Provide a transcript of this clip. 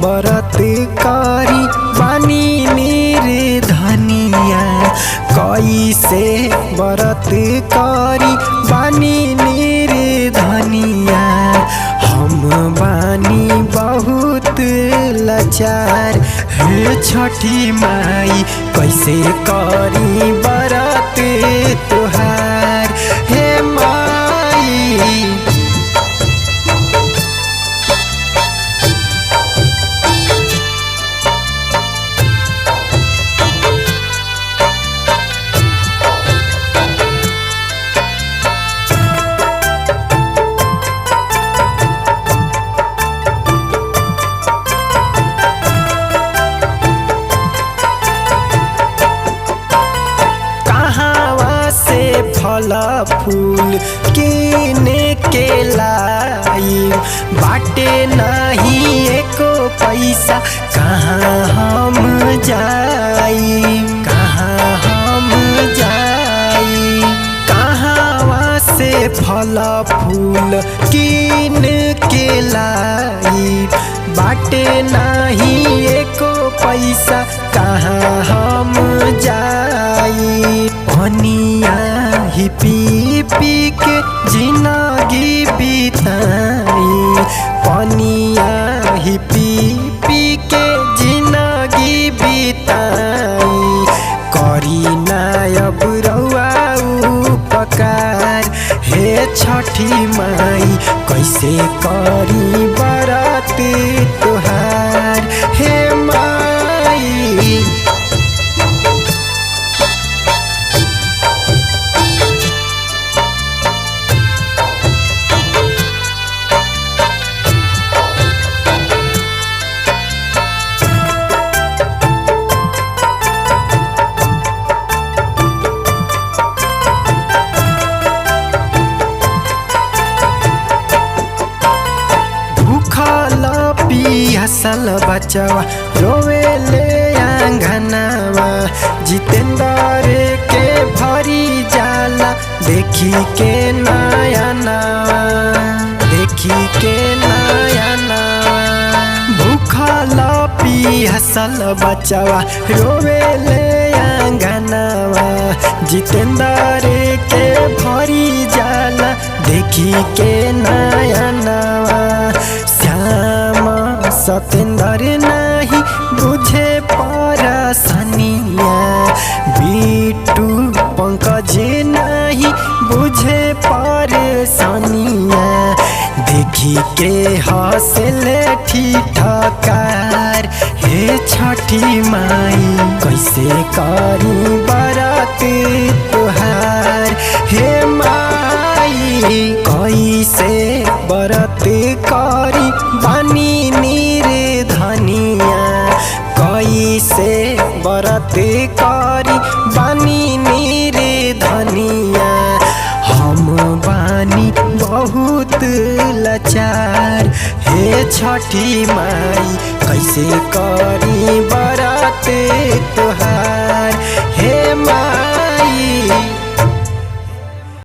व्रत करी बानी निर्धनिया, कैसे व्रत करी बानी निर्धनिया। हम बानी बहुत लाचार, हे छठी माई कैसे करी व्रत तुहार, हे माई। फल फूल किने के लाई, बाटे नहीं एको पैसा, कहाँ हम जाई, कहाँ हम जाई। कहाँ से फल फूल किन के लाई, बाटे नहीं एको पैसा, कहाँ हम जाई। पनिया ही पी पी के जिंदगी बिताई, पनिया ही पी पी के जिंदगी बिताई। करी ना अब रउआ उपकार, हे छठी माई कैसे करी व्रत तुहार, हे माई। पियासल बचवा रोवे ले आंगनवा, जितेंद्र के भरी जाला देखी के नयनवा, देखी के नयनवा। भूखल पियासल बचवा रोवे ले आंगनवा, जितेंद्र के भरी जाला देखी के नयनवा। सतेंद्र नहीं बुझे परसनिया, बिट्टू पंकज नहीं बुझे परसनिया। देखी के हंसले ठिठकार, हे छठी माई कैसे करी व्रत तुहार, हे माई। कैसे व्रत करी बानी निर्धनिया, कैसे व्रत करी बानी निर्धनिया। हम बानी बहुत लाचार, हे छठी माई कैसे कर